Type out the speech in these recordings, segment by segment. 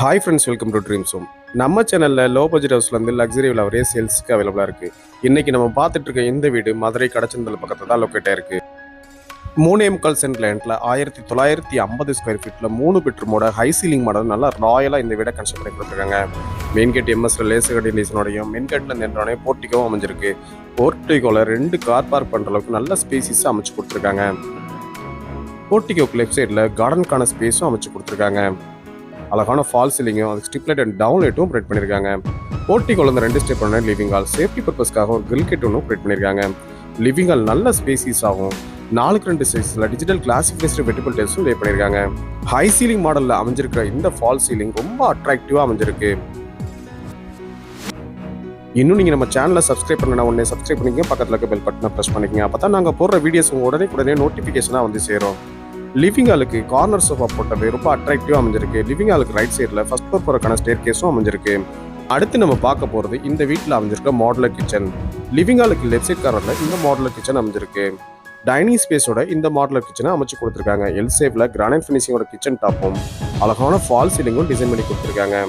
Hi friends, welcome to dreams home. நம்ம சேனலில் low budget ஹவுஸ்லேருந்து luxury விலாவரே சேல்ஸுக்கு அவைலபிளாக இருக்குது. இன்றைக்கி நம்ம பார்த்துட்டு இருக்க இந்த வீடு மதுரை கடச்சந்தல் பக்கத்தில் தான் லொக்கேட் ஆயிருக்கு. 3 சென்ட் லேண்டில் 1950 ஸ்கொயர் ஃபீட்டில் 3 பெட்ரூமோட ஹை சீலிங் மாடல் நல்லா ராயலாக இந்த வீடை கன்ஸ்ட்ரக்ட் பண்ணி கொடுத்துருக்காங்க. மெயின் கேட் எம்எஸ்ல லேசர் கண்டிஷனோடையும் மெயின் கேட்டில் நின்றோடனே போர்ட்டிகவும் அமைஞ்சிருக்கு. போர்ட்டிகோவில் 2 கார் பார்க் பண்ணுற அளவுக்கு நல்ல ஸ்பேசிஸாக அமைச்சு கொடுத்துருக்காங்க. போர்ட்டிகோக்கு லெஃப்ட் சைடில் கார்டனுக்கான ஸ்பேஸும் அமைச்சு கொடுத்துருக்காங்க. அழகான ஃபால் சீலிங்கும் அதுக்கு ஸ்ட்ரிப் லைட் அண்ட் டவுன் லைட்டும் ப்ரொவைட் பண்ணியிருக்காங்க. போர்ட்டிகோல இந்த 2 ஸ்டெப் பண்ண லிவிங் ஹால் சேஃப்டி பர்பஸ்க்காக ஒரு கிரில் கேட் ஒன்றும் ப்ரொவைட் பண்ணியிருக்காங்க. லிவிங் ஹால் நல்ல ஸ்பேசிஸ் ஆகும். 4x2 சைஸில் டிஜிட்டல் கிளாசிஃபைஸ்டு வெட்டிபிள் டைல்ஸும் லே பண்ணியிருக்காங்க. ஹை சீலிங் மாடலில் அமைஞ்சிருக்கிற இந்த ஃபால் சீலிங் ரொம்ப அட்ராக்டிவாக அமைஞ்சிருக்கு. இன்னும் நீங்கள் நம்ம சேனலை சப்ஸ்கிரைப் பண்ணனா உடனே சப்ஸ்கிரைப் பண்ணிக்கங்க, பக்கத்தில் இருக்க பெல் பட்டனை ப்ரெஸ் பண்ணிக்கங்க. அப்போ தான் நாங்கள் போடுற வீடியோஸ் உடனே நோட்டிஃபிகேஷனாக வந்து சேரும். லிவிங் ஹாலுக்கு கார்னர் சோஃபா போட்டது ரொம்ப அட்ராக்டிவாக அமைஞ்சிருக்கு. லிவிங் ஹாலுக்கு ரைட் சைடில் ஃபர்ஸ்ட் ஃப்ளோர் போகிறக்கான ஸ்டேர் கேஸும் அமைஞ்சிருக்கு. அடுத்து நம்ம பார்க்க போகிறது இந்த வீட்டில் அமைஞ்சிருக்க மாடுலர் கிச்சன். லிவிங் ஹாலுக்கு லெஃப்ட் சைட் கார்னரில் இந்த மாடுலர் கிச்சன் அமைஞ்சிருக்கு. டைனிங் ஸ்பேஸோட இந்த மாடுலர் கிச்சனை அமைச்சு கொடுத்துருக்காங்க. எல் ஷேப்ல கிரானைட் ஃபினிஷிங்கோட கிச்சன் டாப்பும் அழகான ஃபால் சீலிங்கும் டிசைன் பண்ணி கொடுத்துருக்காங்க.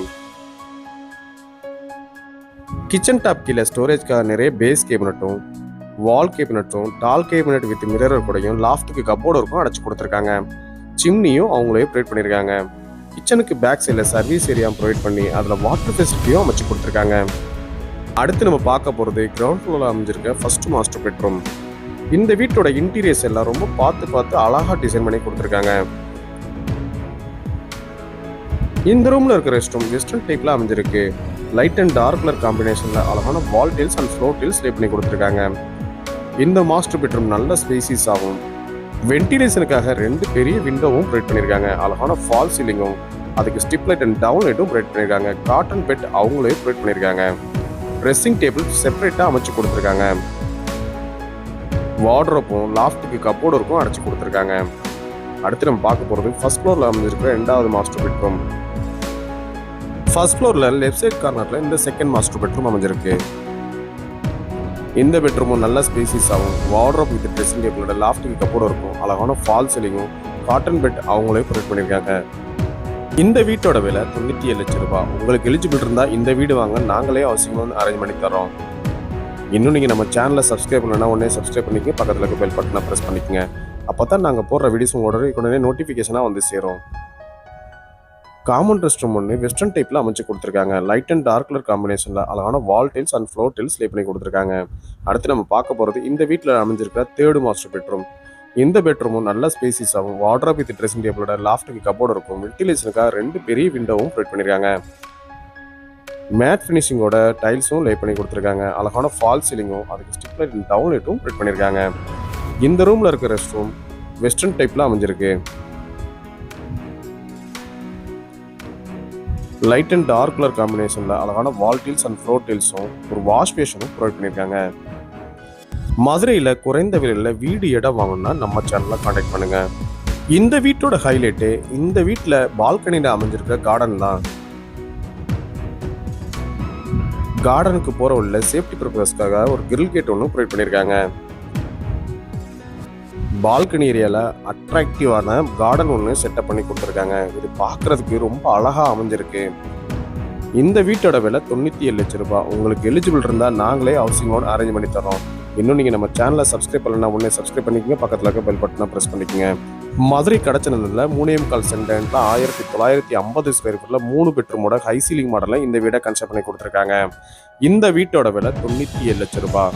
கிச்சன் டாப் கீழே ஸ்டோரேஜ்க்காக நிறைய பேஸ் கேபினட்டும் வால் கேபினட்டும் டால் கேபினட் வித் மிரர் கூடயும் லாஃப்ட்டுக்கு கப்போர்டு இருக்கும் அடைச்சு கொடுத்துருக்காங்க. சிம்னியும் அவங்களே ப்ரொவைட் பண்ணியிருக்காங்க. கிச்சனுக்கு பேக் சைடில் சர்வீஸ் ஏரியா ப்ரொவைட் பண்ணி அதில் வாட்டர் ஃபெசிலிட்டியும் அமைச்சு கொடுத்துருக்காங்க. அடுத்து நம்ம பார்க்க போகிறது கிரவுண்ட் ஃப்ளோரில் அமைஞ்சிருக்க ஃபர்ஸ்ட் மாஸ்டர் பெட்ரூம். இந்த வீட்டோட இன்டீரியர்ஸ் எல்லாம் ரொம்ப பார்த்து அழகாக டிசைன் பண்ணி கொடுத்துருக்காங்க. இந்த ரூமில் இருக்கிற ரெஸ்ட் ரூம் வெஸ்டர்ன் டைப்பில் அமைஞ்சிருக்கு. லைட் அண்ட் டார்க் கலர் காம்பினேஷனில் அழகான வால் டைல்ஸ் அண்ட் ஃப்ளோர் டைல்ஸ் லே பண்ணி கொடுத்துருக்காங்க. இந்த மாஸ்டர் பெட்ரூம் நல்ல ஸ்பேசிஸ் ஆகும். வென்டிலேஷனுக்காக 2 பெரிய விண்டோவும் ப்ரொவைட் பண்ணியிருக்காங்க. அழகான ஃபால் சீலிங்கும் அதுக்கு ஸ்ட்ரிப் லைட் அண்ட் டவுன் லைட்டும் ப்ரொவைட் பண்ணியிருக்காங்க. காட்டன் பெட் அவங்களே ப்ரொவைட் பண்ணியிருக்காங்க. ட்ரெஸ்ஸிங் டேபிள் செப்பரேட்டாக அமைச்சு கொடுத்துருக்காங்க. வார்ட்ரோப்பும் லாஃப்ட்டுக்கு கப்போர்டு இருக்கும் அடைச்சு கொடுத்துருக்காங்க. அடுத்து நம்ம பார்க்க போகிறது ஃபர்ஸ்ட் ஃப்ளோரில் அமைஞ்சிருக்கிற 2வது மாஸ்டர் பெட்ரூம். ஃபர்ஸ்ட் ஃப்ளோரில் லெஃப்ட் சைட் கார்னரில் இந்த செகண்ட் மாஸ்டர் பெட்ரூம் அமைஞ்சிருக்கு. இந்த பெட்ரூமும் நல்ல ஸ்பேசிஸ் ஆகும். வார்ட்ரோப் வித் ட்ரெஸ்ஸிங் டேபிளோட லாஃப்ட்டுக்கு கப்போர்டு இருக்கும். அழகான ஃபால் சீலிங்கும் காட்டன் பெட் அவங்களே ப்ரொவைட் பண்ணியிருக்காங்க. இந்த வீட்டோட விலை 97 லட்சம் ரூபாய். உங்களுக்கு எலிஜிபிள் இருந்தால் இந்த வீடு வாங்க நாங்களே அவசியமாக அரேஞ்ச் பண்ணி தரோம். இன்னும் நீங்கள் நம்ம சேனலை சப்ஸ்கிரைப் பண்ணனா உடனே சப்ஸ்கிரைப் பண்ணிக்கங்க, பக்கத்தில் இருக்க பெல் பட்டனை ப்ரெஸ் பண்ணிக்கங்க. அப்போ தான் நாங்கள் போடுற வீடியோஸ் உடனே நோட்டிஃபிகேஷனாக வந்து சேரும். காமன் ரெஸ்ட் ரூம் ஒன்று வெஸ்டர்ன் டைப்பில் அமைச்சு கொடுத்துருக்காங்க. லைட் அண்ட் டார்க் கலர் காம்பினேஷனில் அழகான வால் டைல்ஸ் அண்ட் ஃப்ளோர் டைல்ஸ் லே பண்ணி கொடுத்துருக்காங்க. அடுத்து நம்ம பார்க்க போகிறது இந்த வீட்டில் அமைஞ்சிருக்கிற 3rd மாஸ்டர் பெட்ரூம். இந்த பெட்ரூமும் நல்ல ஸ்பேசிஸ் ஆகும். வார்ட்ரோப் வித் ட்ரெஸ்ஸிங் டேபிளோட லாஃப்ட்டுக்கு கப்போர்டு இருக்கும். வென்டிலேஷனுக்காக 2 பெரிய விண்டோவும் ப்ரொவைட் பண்ணியிருக்காங்க. மேட் ஃபினிஷிங்கோட டைல்ஸும் லே பண்ணி கொடுத்துருக்காங்க. அழகான ஃபால் சீலிங்கும் அதுக்கு ஸ்ட்ரிப் லைட் அண்ட் டவுன் லைட்டும் ப்ரொவைட் பண்ணியிருக்காங்க. இந்த ரூமில் இருக்கிற ரெஸ்ட் ரூம் வெஸ்டர்ன் டைப்பில் அமைஞ்சிருக்கு. லைட் அண்ட் டார்க் கலர் காம்பினேஷனில் அழகான வால் டைல்ஸ் அண்ட் ஃப்ளோர் டைல்ஸும் ஒரு வாஷ் பேஷனும் ப்ரொவைட் பண்ணியிருக்காங்க. மதுரையில் குறைந்த விலையில் வீடு இடம் வாங்கணும்னா நம்ம சேனலில் கான்டாக்ட் பண்ணுங்கள். இந்த வீட்டோட ஹைலைட்டு இந்த வீட்டில் பால்கனியில் அமைஞ்சிருக்க கார்டன் தான். கார்டனுக்கு போகிற உள்ள சேஃப்டி பர்பஸ்க்காக ஒரு கிரில் கேட் ஒன்று ப்ரொவைட் பண்ணியிருக்காங்க. பால்கனி ஏரியாவில் அட்ராக்டிவான கார்டன் ஒன்று செட்டப் பண்ணி கொடுத்துருக்காங்க. இது பார்க்குறதுக்கு ரொம்ப அழகாக அமைஞ்சிருக்கு. இந்த வீட்டோட விலை 97 லட்சம் ரூபாய். உங்களுக்கு எலிஜிபிள் இருந்தால் நாங்களே ஹவுசிங்கோடு அரேஞ்ச் பண்ணி தரோம். இன்னும் நீங்கள் நம்ம சேனலை சப்ஸ்கிரைப் பண்ணலன்னா உடனே சப்ஸ்கிரைப் பண்ணிக்கங்க, பக்கத்தில் இருக்க பெல் பட்டனை ப்ரெஸ் பண்ணிக்கோங்க. மதுரை கடச்சனல்ல 3 சென்ட் லேண்டில் 1950 ஸ்கொயர் ஃபீட்டில் 3 பெட்ரூமோட ஹை சீலிங் மாடலில் இந்த வீடை கன்ஸ்ட்ரக்ட் பண்ணி கொடுத்துருக்காங்க. இந்த வீட்டோட விலை 97 லட்சம் ரூபாய்.